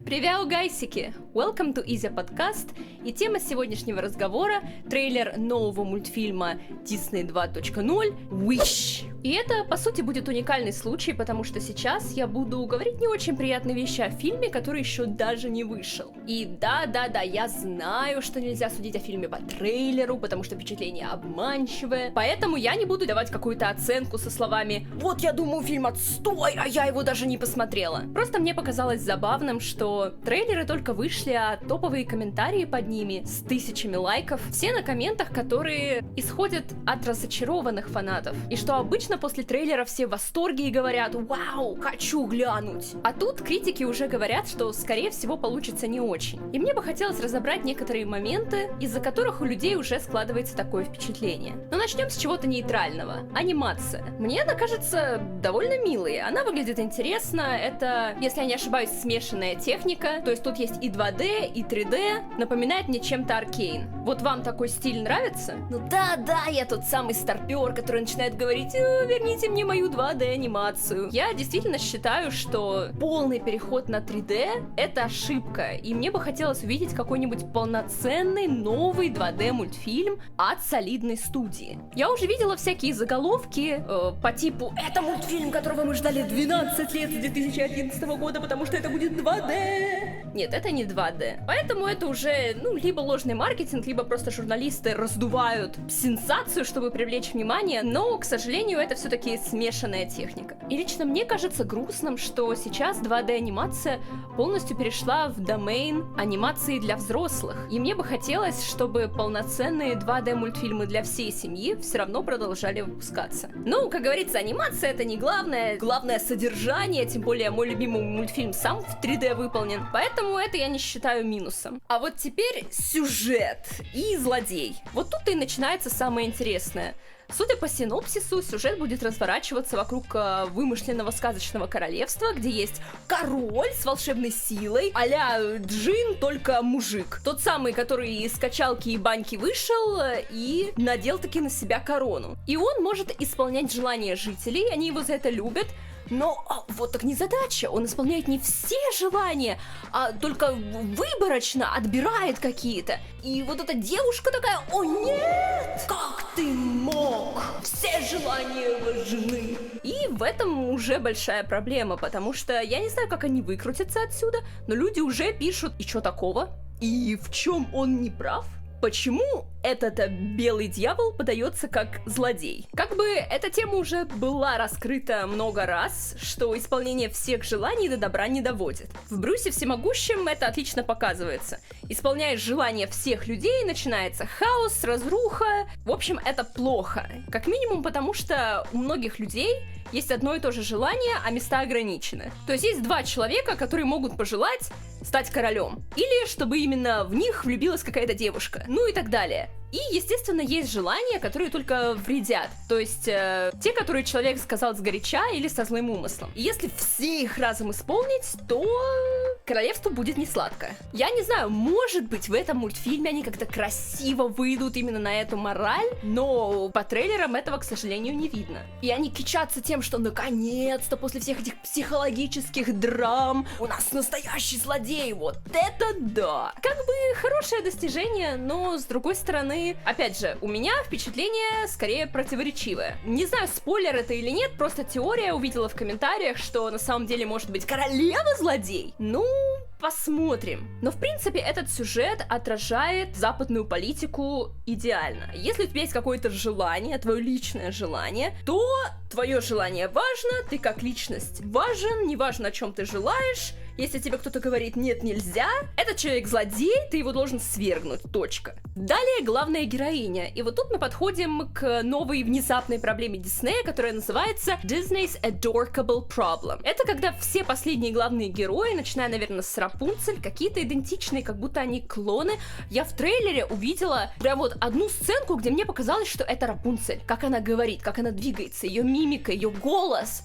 Привет, гайсики! Welcome to Easy Podcast, и тема сегодняшнего разговора — трейлер нового мультфильма Disney 2.0 Wish. И это, по сути, будет уникальный случай, потому что сейчас я буду говорить не очень приятные вещи о фильме, который еще даже не вышел. И да, я знаю, что нельзя судить о фильме по трейлеру, потому что впечатление обманчивое, поэтому я не буду давать какую-то оценку со словами «Вот я думаю, фильм отстой, а я его даже не посмотрела». Просто мне показалось забавным, что трейлеры только вышли, а топовые комментарии под ними с тысячами лайков, все на комментах, которые исходят от разочарованных фанатов. И что обычно после трейлера все в восторге и говорят «Вау, хочу глянуть!». А тут критики уже говорят, что скорее всего получится не очень. И мне бы хотелось разобрать некоторые моменты, из-за которых у людей уже складывается такое впечатление. Но начнем с чего-то нейтрального. Анимация. Мне она кажется довольно милой. Она выглядит интересно. Это, если я не ошибаюсь, смешанная техника. То есть тут есть и 2D, и 3D. Напоминает мне чем-то Аркейн. Вот вам такой стиль нравится? Ну да, я тот самый старпер, который начинает говорить верните мне мою 2D анимацию. Я действительно считаю, что полный переход на 3D это ошибка. И мне бы хотелось увидеть какой-нибудь полноценный новый 2D мультфильм от солидной студии. Я уже видела всякие заголовки по типу «Это мультфильм, которого мы ждали 12 лет с 2011 года, потому что это будет 2D». Нет, это не 2D. Поэтому это уже, либо ложный маркетинг, либо просто журналисты раздувают сенсацию, чтобы привлечь внимание, но, к сожалению, это все-таки смешанная техника. И лично мне кажется грустным, что сейчас 2D-анимация полностью перешла в домен анимации для взрослых. И мне бы хотелось, чтобы полноценные 2D-мультфильмы для всей семьи все равно продолжали выпускаться. Ну, как говорится, анимация — это не главное. Главное — содержание, тем более мой любимый мультфильм сам в 3D выполнен. Поэтому это я не считаю минусом. А вот теперь сюжет и злодей. Вот тут и начинается самое интересное. Судя по синопсису, сюжет будет разворачиваться вокруг вымышленного сказочного королевства, где есть король с волшебной силой, а-ля Джин, только мужик. Тот самый, который из качалки и баньки вышел и надел таки на себя корону. И он может исполнять желания жителей, они его за это любят. Но вот так не задача, он исполняет не все желания, а только выборочно отбирает какие-то. И вот эта девушка такая: «О нет! Как ты мог? Все желания важны!» И в этом уже большая проблема, потому что я не знаю, как они выкрутятся отсюда, но люди уже пишут: «И чё такого? И в чем он не прав? Почему этот белый дьявол подается как злодей?» Как бы эта тема уже была раскрыта много раз, что исполнение всех желаний до добра не доводит. В Брюсе Всемогущем это отлично показывается. Исполняешь желания всех людей, начинается хаос, разруха. В общем, это плохо. Как минимум потому, что у многих людей есть одно и то же желание, а места ограничены. То есть есть два человека, которые могут пожелать стать королем. Или чтобы именно в них влюбилась какая-то девушка. Ну и так далее. И, естественно, есть желания, которые только вредят. То есть те, которые человек сказал сгоряча или со злым умыслом. И если все их разом исполнить, то королевству будет несладко. Я не знаю, может быть, в этом мультфильме они как-то красиво выйдут именно на эту мораль, но по трейлерам этого, к сожалению, не видно. И они кичатся тем, что наконец-то после всех этих психологических драм у нас настоящий злодей. Вот это да! Как бы хорошее достижение, но с другой стороны, опять же, у меня впечатление скорее противоречивое. Не знаю, спойлер это или нет, просто теория увидела в комментариях, что на самом деле может быть королева-злодей. Ну, посмотрим. Но, в принципе, этот сюжет отражает западную политику идеально. Если у тебя есть какое-то желание, твое личное желание, то твое желание важно, ты как личность важен, неважно, о чем ты желаешь. Если тебе кто-то говорит «нет, нельзя», этот человек злодей, ты его должен свергнуть, точка. Далее главная героиня, и вот тут мы подходим к новой внезапной проблеме Диснея, которая называется Disney's Adorkable Problem. Это когда все последние главные герои, начиная, наверное, с Рапунцель, какие-то идентичные, как будто они клоны. Я в трейлере увидела прям вот одну сценку, где мне показалось, что это Рапунцель. Как она говорит, как она двигается, ее мимика, ее голос.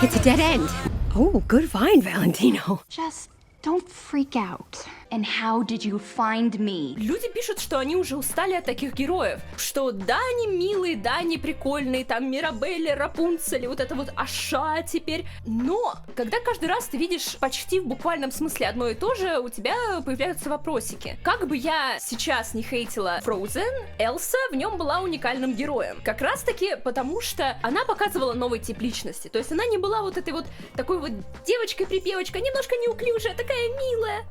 It's a dead end. Oh, good find, Valentino. Just don't freak out. And how did you find me? Люди пишут, что они уже устали от таких героев, что да, они милые, да, они прикольные, там Мирабелли, Рапунцель, вот это вот Аша теперь, но когда каждый раз ты видишь почти в буквальном смысле одно и то же, у тебя появляются вопросики. Как бы я сейчас не хейтила Frozen, Элса в нем была уникальным героем. Как раз таки потому, что она показывала новый тип личности, то есть она не была вот этой вот такой вот девочкой-припевочкой, немножко неуклюжая, такая милая.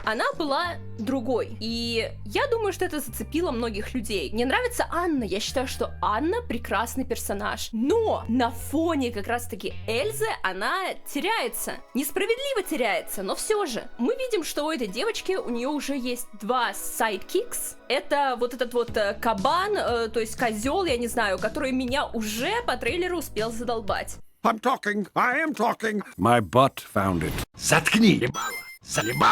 Она была другой. И я думаю, что это зацепило многих людей. Мне нравится Анна. Я считаю, что Анна прекрасный персонаж. Но на фоне как раз-таки Эльзы она теряется. Несправедливо теряется, но все же. Мы видим, что у этой девочки у нее уже есть 2 сайдкикс. Это вот этот вот кабан, то есть козел, я не знаю, который меня уже по трейлеру успел задолбать. I'm talking, I am talking. My butt found it. Заткни, ебало.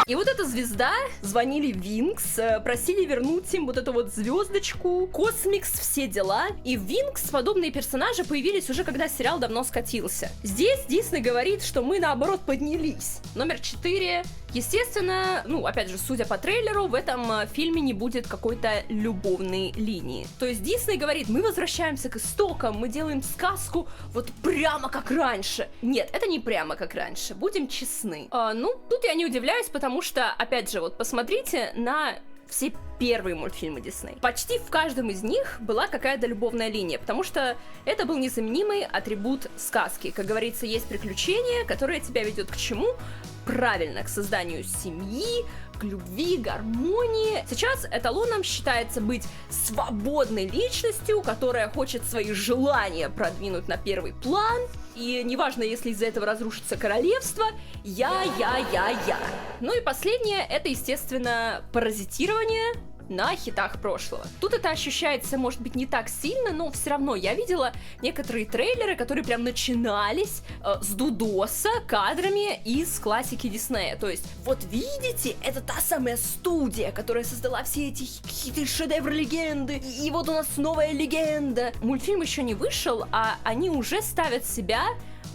И вот эта звезда, звонили Винкс, просили вернуть им вот эту вот звездочку, Космикс, все дела. И в Винкс подобные персонажи появились уже когда сериал давно скатился. Здесь Дисней говорит, что мы наоборот поднялись. Номер 4. Естественно, опять же, судя по трейлеру, в этом фильме не будет какой-то любовной линии. То есть Дисней говорит, мы возвращаемся к истокам, мы делаем сказку вот прямо как раньше. Нет, это не прямо как раньше, будем честны. Тут я не удивляюсь, потому что, опять же, вот посмотрите на все первые мультфильмы Дисней. Почти в каждом из них была какая-то любовная линия, потому что это был незаменимый атрибут сказки. Как говорится, есть приключение, которое тебя ведет к чему? Правильно, к созданию семьи, к любви, гармонии. Сейчас эталоном считается быть свободной личностью, которая хочет свои желания продвинуть на первый план. И неважно, если из-за этого разрушится королевство, я. Ну и последнее, это, естественно, паразитирование на хитах прошлого. Тут это ощущается, может быть, не так сильно, но все равно я видела некоторые трейлеры, которые прям начинались с дудоса кадрами из классики Диснея. То есть, вот видите, это та самая студия, которая создала все эти хиты, шедевры, легенды, и вот у нас новая легенда. Мультфильм еще не вышел, а они уже ставят себя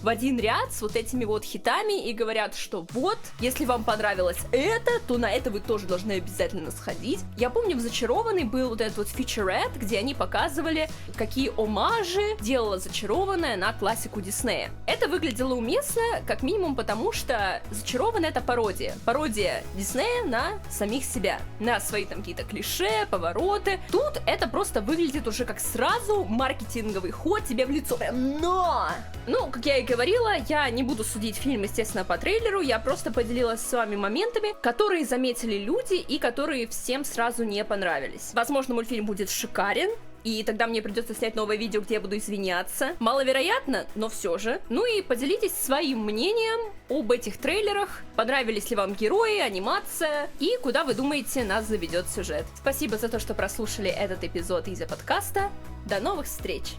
в один ряд с вот этими вот хитами и говорят, что вот, если вам понравилось это, то на это вы тоже должны обязательно сходить. Я помню, в «Зачарованной» был вот этот вот фичерет, где они показывали, какие омажи делала «Зачарованная» на классику Диснея. Это выглядело уместно, как минимум потому, что «Зачарованная» — это пародия. Пародия Диснея на самих себя, на свои там какие-то клише, повороты. Тут это просто выглядит уже как сразу маркетинговый ход тебе в лицо. Но! Как я и говорила, я не буду судить фильм, естественно, по трейлеру, я просто поделилась с вами моментами, которые заметили люди и которые всем сразу не понравились. Возможно, мультфильм будет шикарен, и тогда мне придется снять новое видео, где я буду извиняться. Маловероятно, но все же. И поделитесь своим мнением об этих трейлерах. Понравились ли вам герои, анимация, и куда вы думаете нас заведет сюжет. Спасибо за то, что прослушали этот эпизод Изя подкаста. До новых встреч!